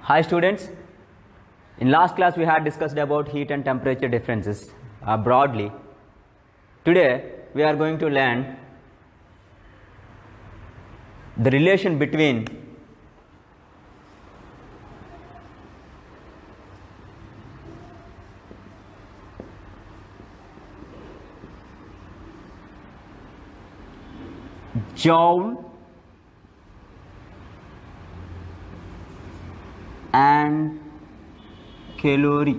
Hi students, in last class we had discussed about heat and temperature differences broadly. Today we are going to learn the relation between joule and calorie.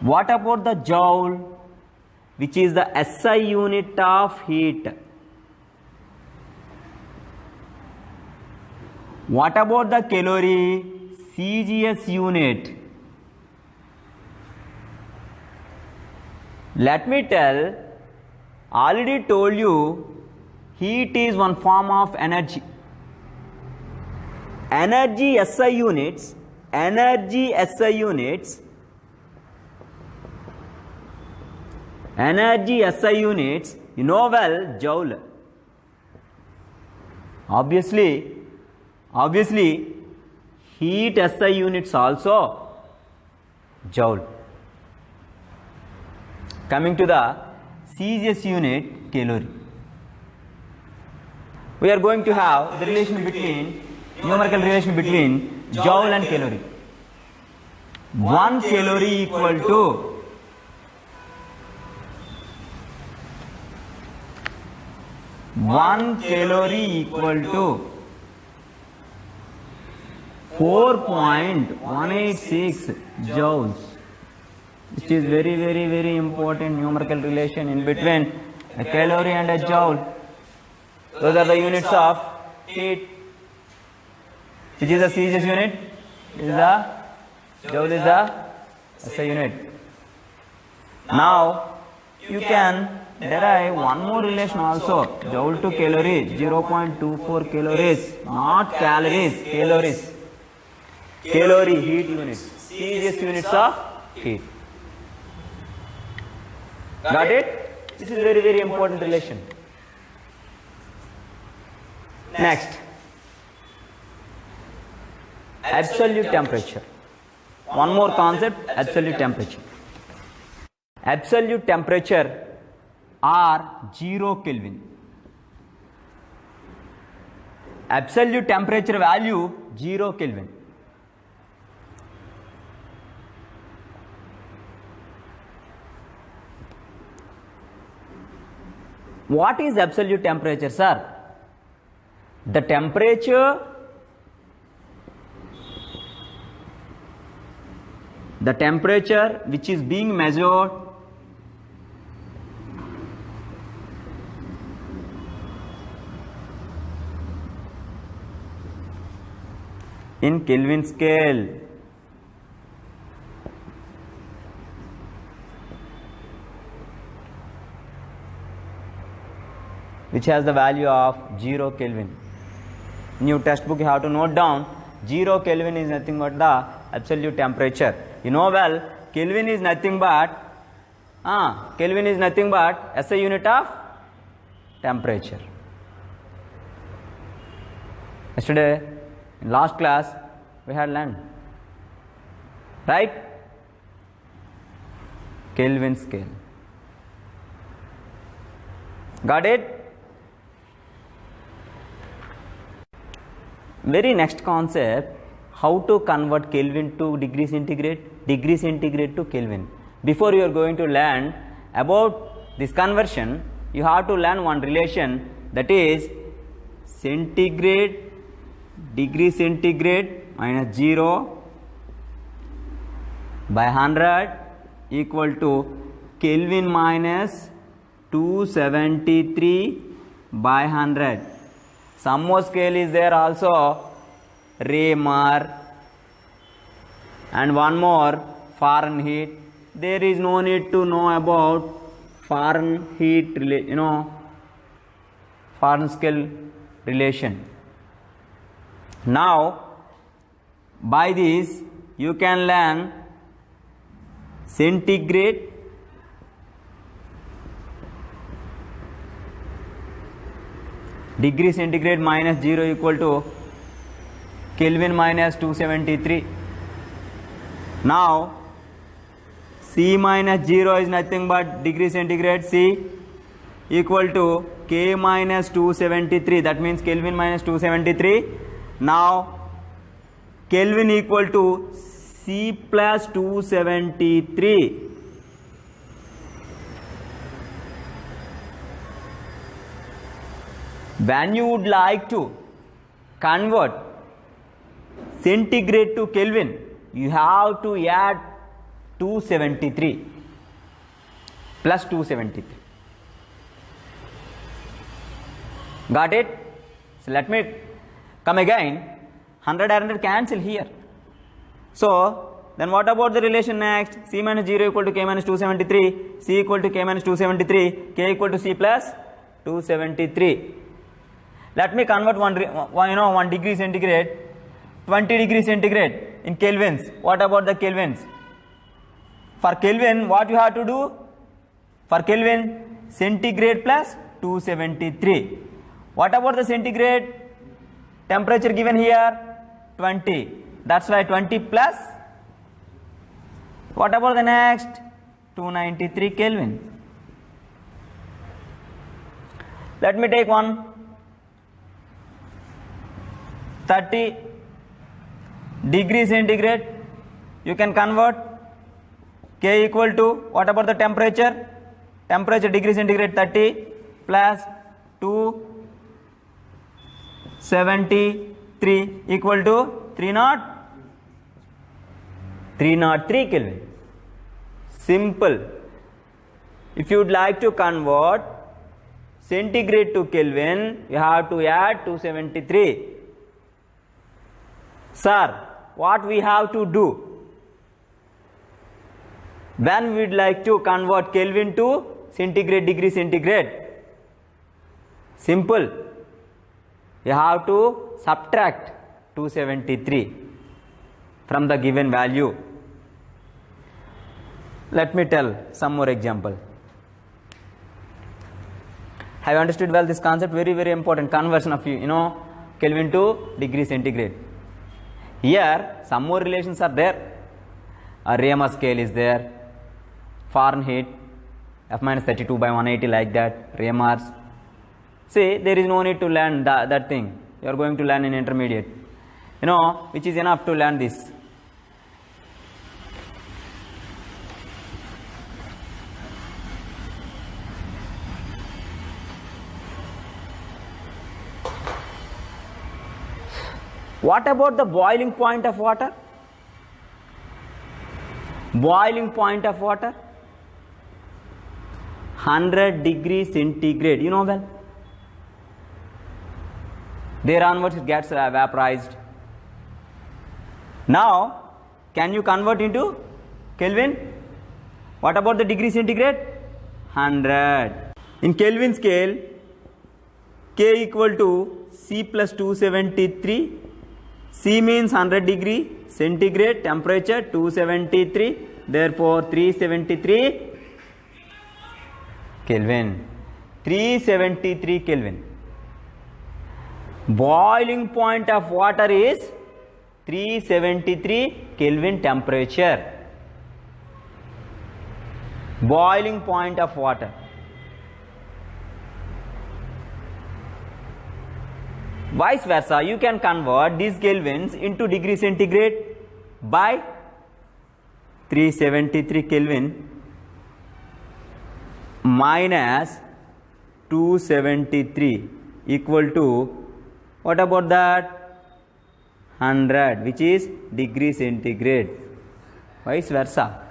What about the joule, which is the SI unit of heat? What about the calorie, CGS unit? Let me tell, already told you, heat is one form of energy. Energy SI units, you know well, joule. Obviously, heat SI units also joule. Coming to the CGS unit, calorie. We are going to have the numerical relation between joule and calorie. 1 calorie equal to 4.186 joules, which is very important numerical relation in between a calorie and a joule. Those are the units of heat. Which is the CGS unit? Joule is the SI unit. Now you can derive one more relation also. Joule to calorie, 0.24 calories, not calories, calories. Calorie, heat units, CGS units of heat. Got it? This is very important relation. Next, absolute temperature. One more concept, absolute temperature. Absolute temperature are 0 Kelvin. Absolute temperature value 0 Kelvin. What is absolute temperature, sir? The temperature which is being measured in Kelvin scale. Which has the value of 0 Kelvin. In your textbook you have to note down 0 Kelvin is nothing but the absolute temperature. You know well, Kelvin is nothing but SI unit of temperature. Yesterday in last class we had learned, right? Kelvin scale. Got it? Very next concept, how to convert Kelvin to degree centigrade to Kelvin. Before you are going to learn about this conversion, you have to learn one relation, that is degree centigrade minus 0 by 100 equal to Kelvin minus 273 by 100. Some more scale is there also, Ramer, and one more Fahrenheit. There is no need to know about Fahrenheit, Fahrenheit scale relation. Now, by this you can learn centigrade degree centigrade minus 0 equal to Kelvin minus 273. Now C minus 0 is nothing but degree centigrade. C equal to K minus 273. That means Kelvin minus 273. Now Kelvin equal to C plus 273. When you would like to convert centigrade to Kelvin, you have to add 273 plus 273. Got it? So let me come again. 100 and 100 cancel here. So then what about the relation next? C minus 0 equal to K minus 273. C equal to K minus 273. K equal to C plus 273. Let me convert one degree centigrade, 20 degree centigrade in kelvins. What about the kelvins? For Kelvin, what you have to do? For Kelvin, centigrade plus 273. What about the centigrade? Temperature given here 20. That's why 20 plus. What about the next? 293 Kelvin. Let me take one. 30 degree centigrade. You can convert. K equal to, what about the temperature? Temperature degree centigrade 30 plus 273 equal to 303 Kelvin. Simple. If you would like to convert centigrade to Kelvin, you have to add 273. Sir, what we have to do? When we would like to convert Kelvin to centigrade, degree centigrade? Simple. You have to subtract 273 from the given value. Let me tell some more example. Have you understood well this concept? Very, very important. Conversion of Kelvin to degree centigrade. Here some more relations are there. A Ramer scale is there. Fahrenheit, F minus 32 by 180, like that. Ramer's. See, there is no need to learn that thing. You are going to learn in intermediate. Which is enough to learn this. What about the boiling point of water? Boiling point of water? 100 degrees centigrade. You know well. There onwards it gets vaporized. Now, can you convert into Kelvin? What about the degree centigrade? 100. In Kelvin scale, K equal to C plus 273. C means 100 degree centigrade, temperature 273, therefore 373 Kelvin. 373 Kelvin. Boiling point of water is 373 Kelvin temperature. Boiling point of water. Vice versa, you can convert these kelvins into degree centigrade by 373 Kelvin minus 273 equal to, what about that? 100, which is degree centigrade. Vice versa.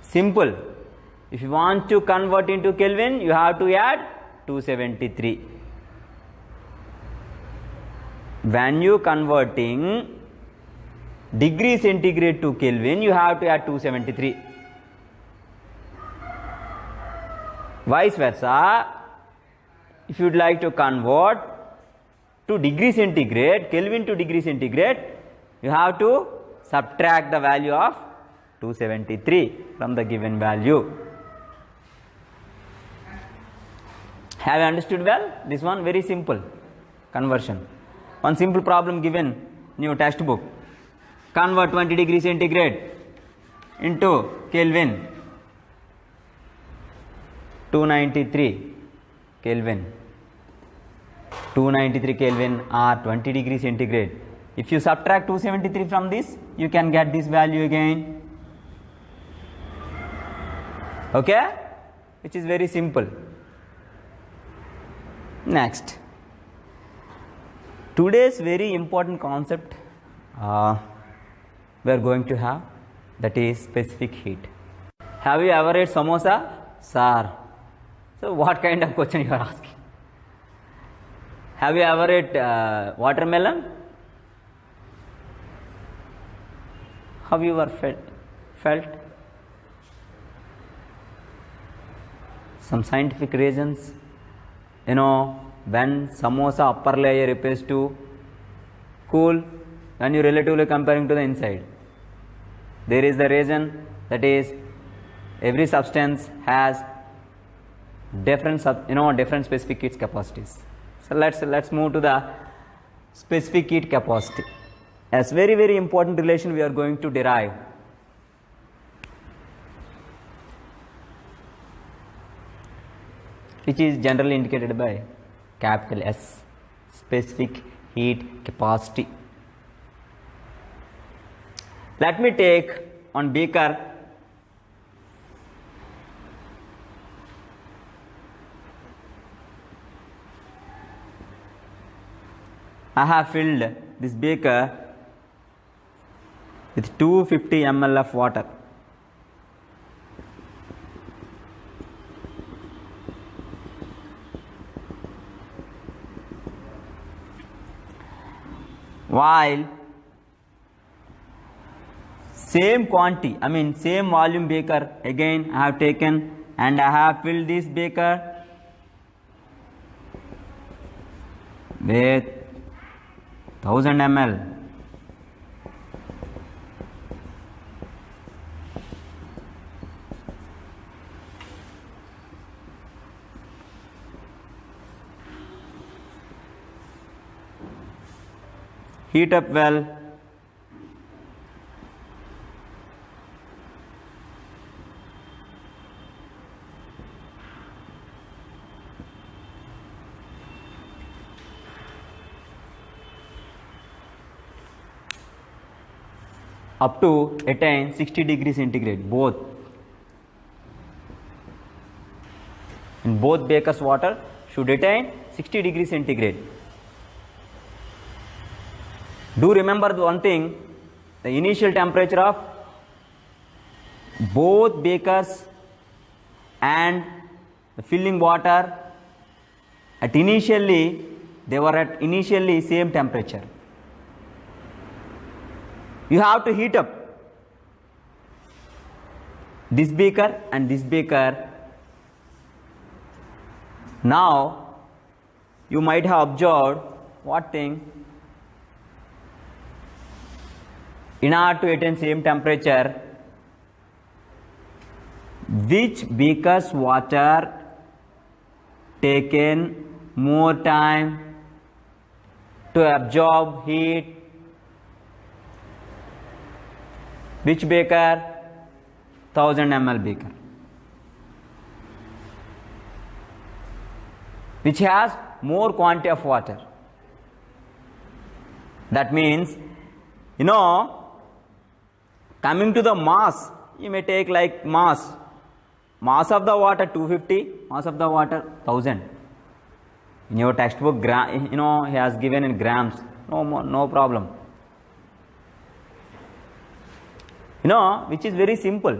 Simple. If you want to convert into Kelvin, you have to add 273. When you converting degree centigrade to Kelvin, you have to add 273. Vice versa, if you would like to convert to degree centigrade, Kelvin to degree centigrade, you have to subtract the value of 273 from the given value. Have you understood well? This one very simple conversion. One simple problem given in your textbook. Convert 20 degrees centigrade into Kelvin. 293 Kelvin. 293 Kelvin or 20 degrees centigrade. If you subtract 273 from this, you can get this value again. Okay? Which is very simple. Next. Today's very important concept we are going to have, that is specific heat. Have you ever ate samosa? Sir. So what kind of question you are asking? Have you ever ate watermelon? Have you ever felt? Some scientific reasons, when samosa upper layer appears to cool, when you relatively comparing to the inside, there is the reason, that is every substance has different different specific heat capacities. So let's move to the specific heat capacity. As very important relation we are going to derive. Which is generally indicated by capital S, specific heat capacity. Let me take on beaker I have filled this beaker with 250 ml of water. While same quantity, same volume beaker, again I have taken and I have filled this beaker with 1000 ml. Heat up well. Up to attain 60 degrees centigrade, both. In both beakers water should attain 60 degrees centigrade. Do remember one thing, the initial temperature of both beakers and the filling water they were at initially same temperature. You have to heat up this beaker and this beaker. Now you might have observed what thing? In order to attain same temperature, which beaker's water taken more time to absorb heat? Which beaker? 1000 ml beaker, which has more quantity of water. That means, coming to the mass, you may take like mass of the water 250, mass of the water 1000. In your textbook, he has given in grams. No problem. Which is very simple.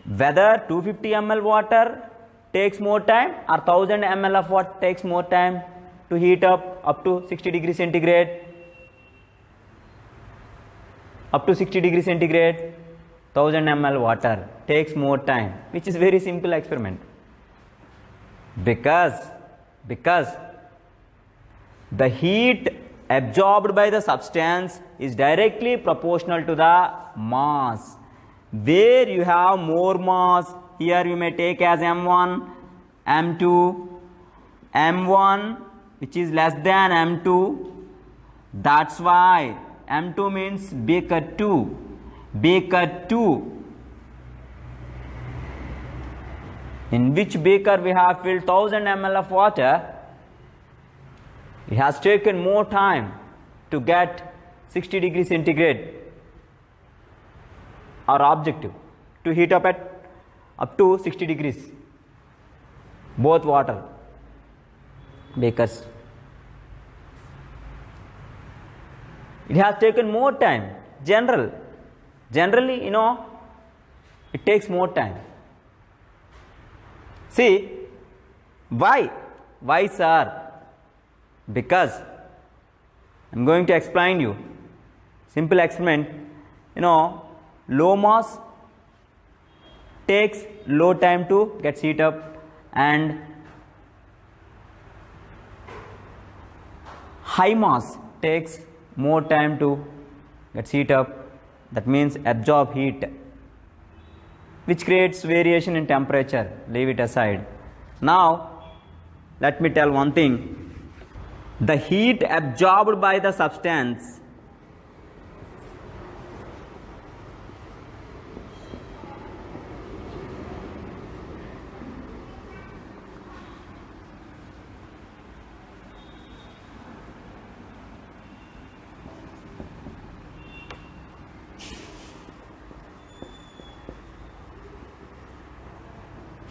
Whether 250 ml water takes more time or 1000 ml of water takes more time to heat up to 60 degrees centigrade. Up to 60 degrees centigrade, 1000 ml water takes more time, which is very simple experiment. Because the heat absorbed by the substance is directly proportional to the mass. Where you have more mass, here you may take as M1, M2, M1 which is less than M2, That's why M2 means beaker 2. Beaker 2. In which beaker we have filled 1000 ml of water. It has taken more time to get 60 degrees centigrade. Our objective to heat up to 60 degrees. Both water beakers. It has taken more time. Generally, it takes more time. See, why? Why, sir? Because I'm going to explain you. Simple experiment. Low mass takes low time to get heat up, and high mass takes more time to get heat up. That means absorb heat, which creates variation in temperature. Leave it aside. Now, let me tell one thing. The heat absorbed by the substance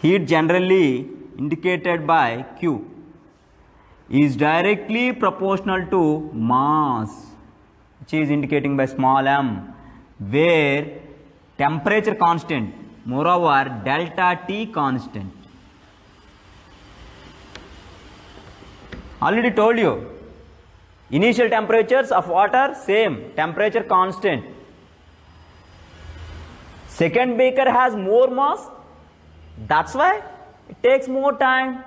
heat generally indicated by Q is directly proportional to mass, which is indicating by small m, where temperature constant, moreover delta T constant. Already told you, initial temperatures of water same, temperature constant. Second beaker has more mass, that's why it takes more time.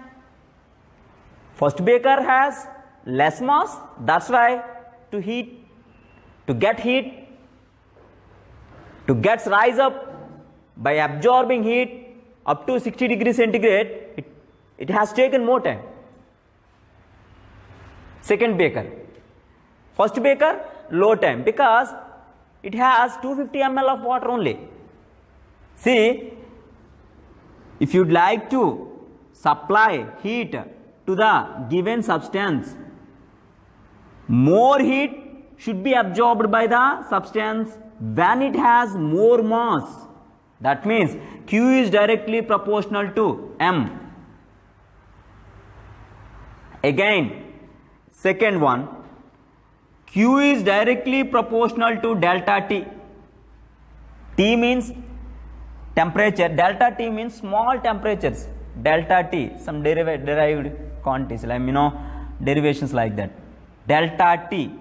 First beaker has less mass, that's why to rise up by absorbing heat up to 60 degrees centigrade, it has taken more time. Second beaker. First beaker, low time, because it has 250 ml of water only. See, if you'd like to supply heat to the given substance, more heat should be absorbed by the substance when it has more mass. That means Q is directly proportional to M. Again, second one, Q is directly proportional to delta T. T means temperature, delta T means small temperatures. Delta T, some derived quantities, like derivations like that. Delta T.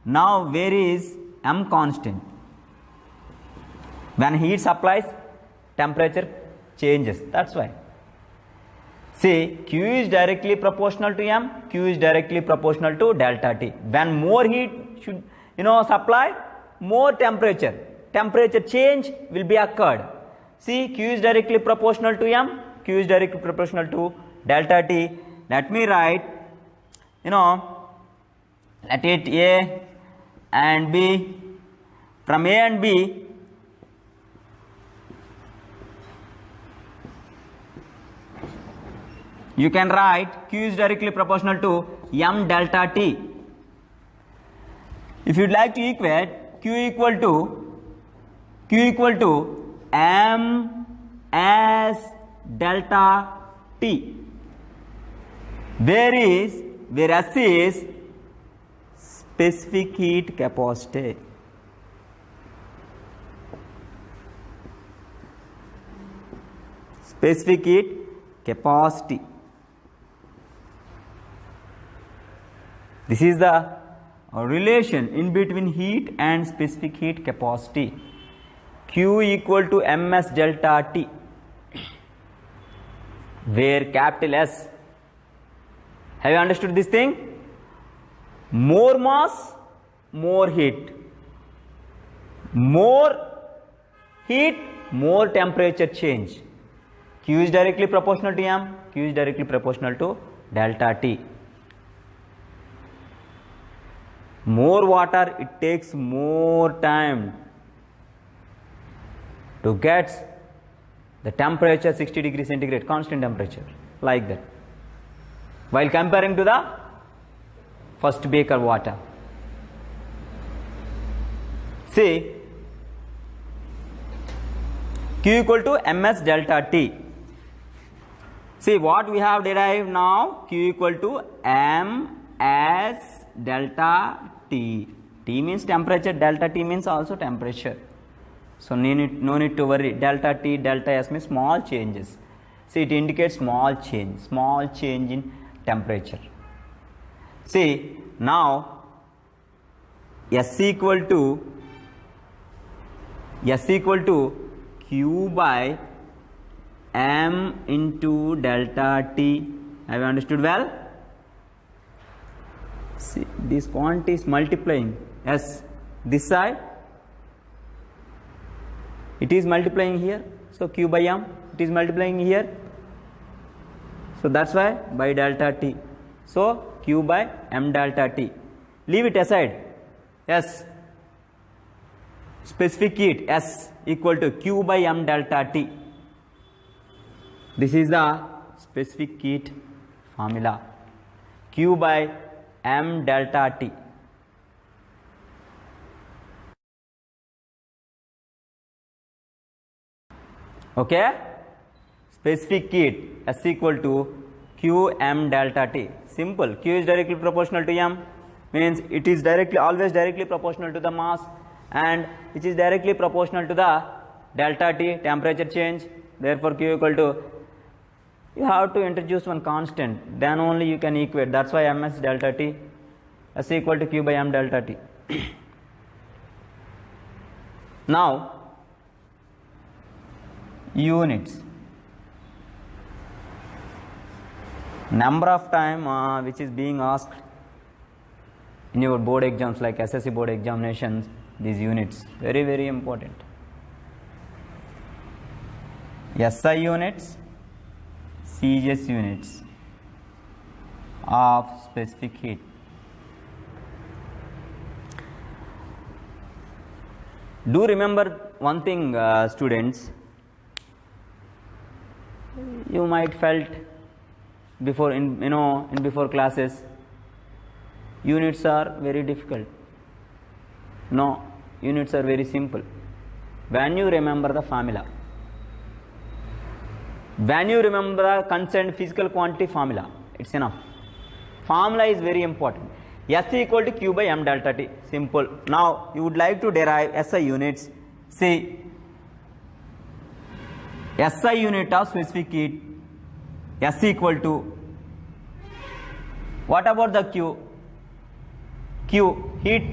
Now where is M constant? When heat supplies, temperature changes. That's why. See, Q is directly proportional to M, Q is directly proportional to delta T. When more heat should supply, more temperature change will be occurred. See, Q is directly proportional to M, Q is directly proportional to delta T. Let me write, let it A and B. From A and B, you can write Q is directly proportional to M delta T. If you'd like to equate, Q equal to M S delta T, where S is specific heat capacity. Specific heat capacity. This is the relation in between heat and specific heat capacity. Q equal to Ms delta T, where capital S. Have you understood this thing? More mass, more heat. More heat, more temperature change. Q is directly proportional to M, Q is directly proportional to delta T. More water, it takes more time to get the temperature 60 degrees centigrade, constant temperature, like that. While comparing to the first beaker water. See, Q equal to ms delta T. See what we have derived now, Q equal to ms delta T. T means temperature, delta T means also temperature. So no need to worry, delta T, delta S means small changes. See, it indicates small change in temperature. See, now S equal to Q by m into delta T. Have you understood well? See, this quantity is multiplying. Yes, this side it is multiplying here. So Q by m, it is multiplying here. So that's why by delta T. So Q by m delta T. Leave it aside. Yes. Specific heat S equal to Q by m delta T. This is the specific heat formula. Q by m delta T. Okay? Specific heat S equal to Q m delta T. Simple. Q is directly proportional to m, means it is always directly proportional to the mass, and which is directly proportional to the delta T, temperature change. Therefore Q equal to, you have to introduce one constant, then only you can equate. That's why ms delta T, S equal to Q by m delta T. Now units, number of time which is being asked in your board exams like SSC board examinations, these units, very important. SI units, CGS units of specific heat. Do remember one thing, students, you might felt before in before classes, units are very difficult. No, units are very simple. When you remember the formula, when you remember the concerned physical quantity formula, it's enough. Formula is very important. S equal to Q by m delta T. Simple. Now you would like to derive SI units. See, SI unit of specific heat, S equal to, what about the Q? Q, heat.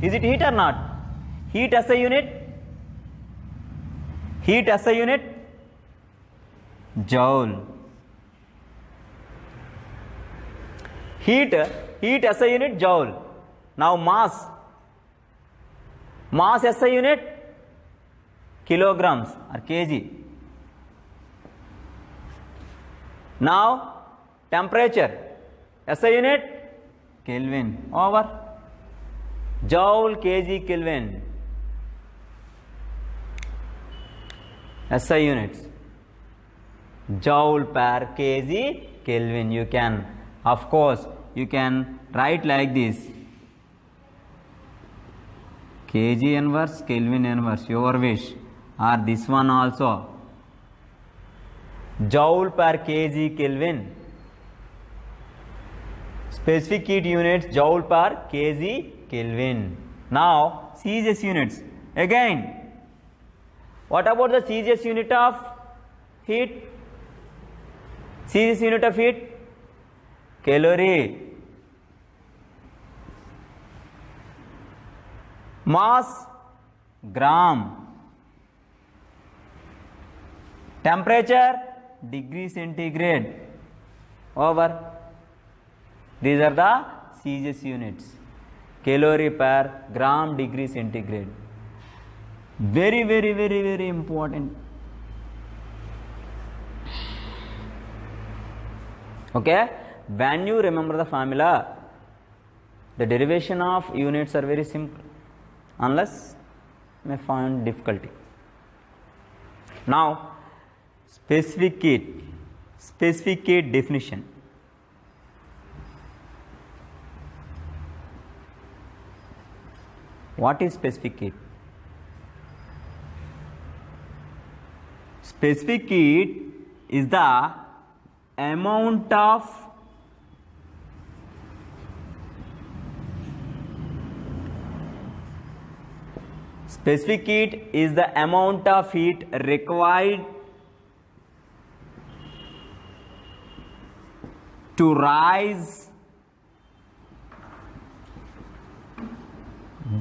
Is it heat or not? Heat SI unit? Heat SI unit? Joule. Heat SI unit, joule. Now mass SI unit, kilograms or kg. Now temperature SI unit, Kelvin, over joule kg Kelvin. SI units, joule per kg Kelvin. You can, of course, you can write like this: kg inverse, Kelvin inverse, your wish, or this one also, joule per kg Kelvin. Specific heat units, joule per kg Kelvin. Now CGS units. Again, what about the CGS unit of heat? CGS unit of heat, calorie. Mass, gram. Temperature, degree centigrade, over. These are the CGS units. Calorie per gram degree centigrade. Very important. Okay, when you remember the formula, The derivation of units are very simple, unless you may find difficulty. Now, specific heat definition. What is specific heat? Specific heat is the amount of specific heat is the amount of heat required to rise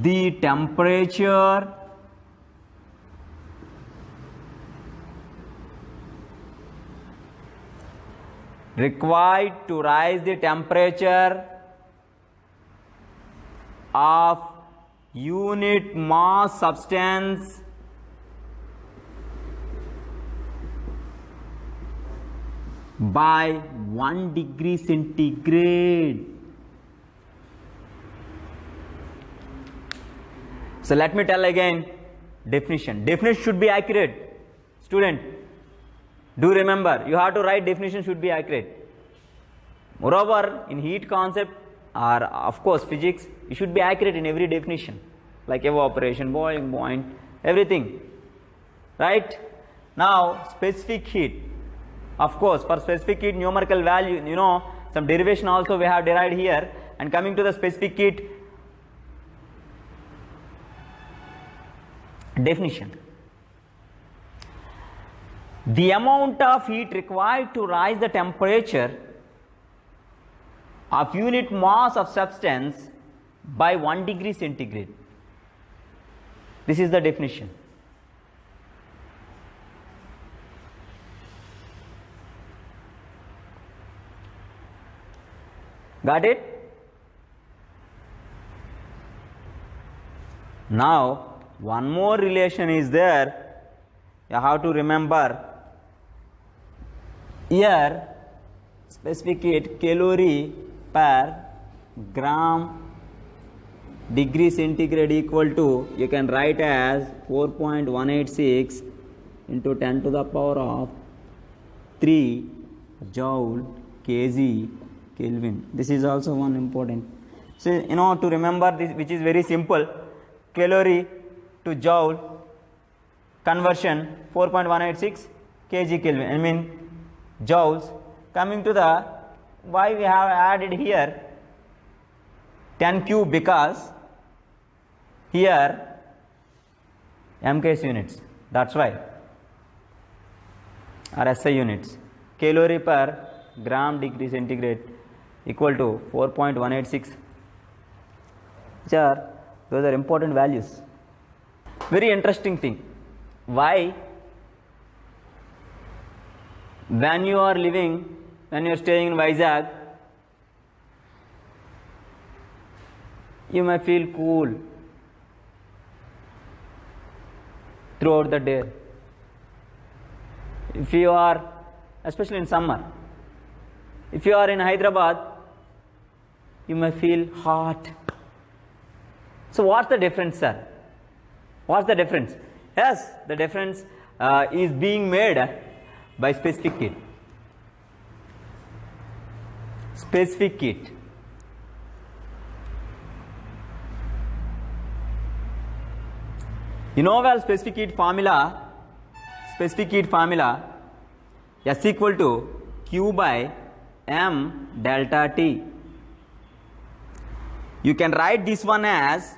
the temperature of unit mass substance by 1 degree centigrade. So let me tell again definition. Definition should be accurate. Student, do remember, you have to write definition should be accurate. Moreover, in heat concept or of course physics, you should be accurate in every definition, like evaporation, boiling point, everything. Right? Now, specific heat. Of course, for specific heat numerical value, you know, some derivation also we have derived here. And coming to the specific heat definition. The amount of heat required to rise the temperature of unit mass of substance by 1 degree centigrade. This is the definition. Got it? Now, one more relation is there. You have to remember here specific heat calorie per gram degree centigrade equal to, you can write as 4.186 into 10 to the power of 3 joule kg Kelvin. This is also one important. So, you know, to remember this, which is very simple, calorie to joule conversion 4.186 kg Kelvin, I mean joules. Coming to the, why we have added here 10 cube, because here MKS units, that's why, or SI units, calorie per gram degree centigrade equal to 4.186. Those are important values. Very interesting thing. Why? When you are living, when you are staying in Vizag, you may feel cool throughout the day. If you are, especially in summer, if you are in Hyderabad, you may feel hot. So what's the difference, sir? What's the difference? Yes, the difference is being made by specific heat. Specific heat. You know well specific heat formula. Specific heat formula, S equal to Q by M delta T. You can write this one as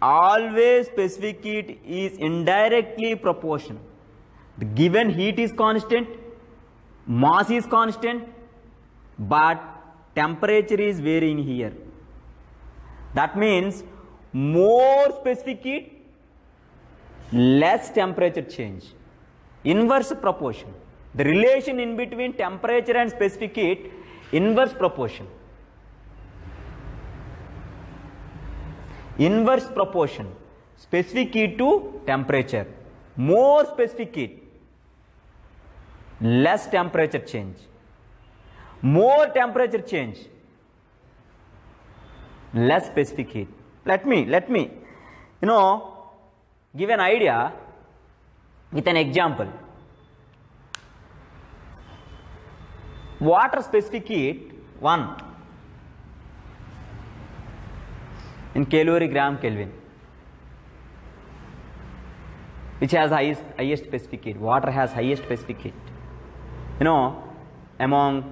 always specific heat is indirectly proportional. The given heat is constant, mass is constant, but temperature is varying here. That means more specific heat, less temperature change. Inverse proportion. The relation in between temperature and specific heat, inverse proportion. Inverse proportion. Specific heat to temperature. More specific heat, less temperature change. More temperature change, less specific heat. Let me, give an idea with an example. Water specific heat 1 in calorie/gram Kelvin, which has highest specific heat. Water has highest specific heat. Among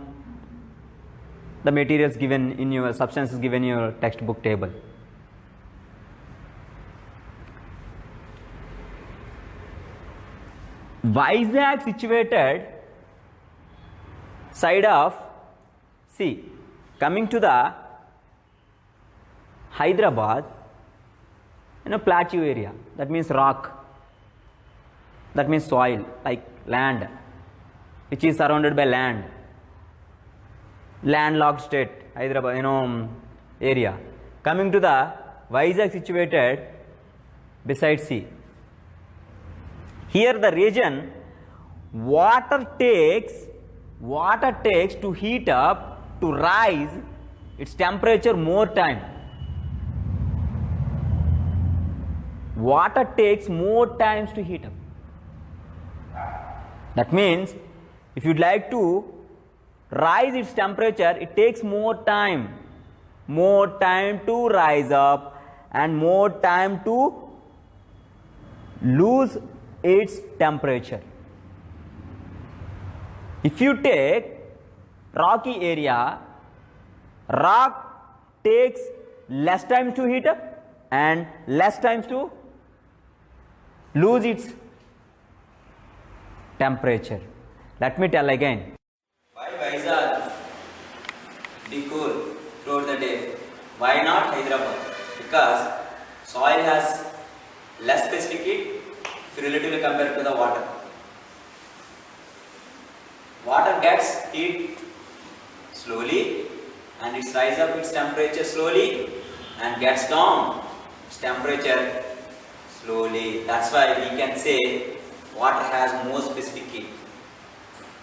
the materials given in your substances given in your textbook table. Vizag situated side of sea, coming to the Hyderabad, plateau area, that means rock, that means soil, like land, which is surrounded by landlocked state, Hyderabad, area. Coming to the Vizag situated beside sea. Here the region water takes to heat up, to rise its temperature more time. Water takes more times to heat up. That means if you'd like to rise its temperature, it takes more time to rise up and more time to lose its temperature. If you take rocky area, rock takes less time to heat up and less time to lose its temperature. Let me tell again. Why Vizag be cool throughout the day? Why not Hyderabad? Because soil has less specific heat if relatively compared to the water. Water gets heat slowly and it rises up its temperature slowly and gets down its temperature slowly. That's why we can say water has more specific heat.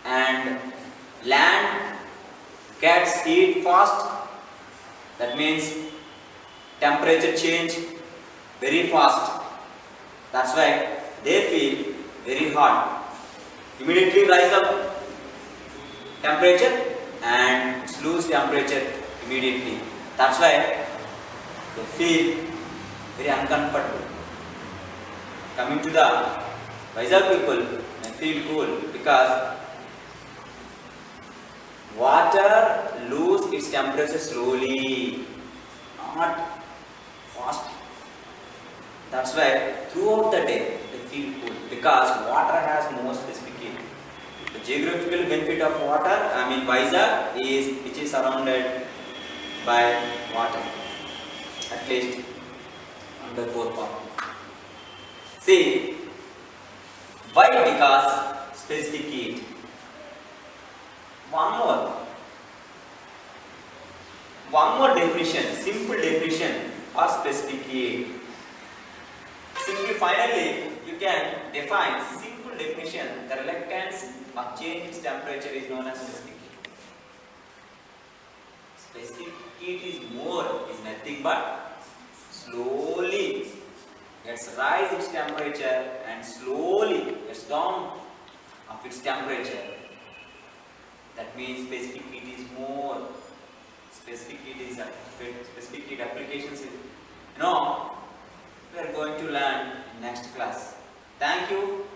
And land gets heat fast. That means temperature change very fast. That's why they feel very hot. Immediately rise up temperature and lose temperature immediately. That's why they feel very uncomfortable. Coming to the Vizag people, they feel cool because water loses its temperature slowly, not fast. That's why throughout the day they feel cool because water has more specific heat. The geographical benefit of water, Vizag which is surrounded by water, at least 1/4 part. See, why? Because specific heat. One more definition, simple definition of specific heat. Finally, you can define simple definition. The reluctance of change its temperature is known as specific heat. Specific heat is nothing but slowly gets rise its temperature and slowly gets down of its temperature. That means specific heat is more. Specific heat applications. We are going to learn in next class. Thank you.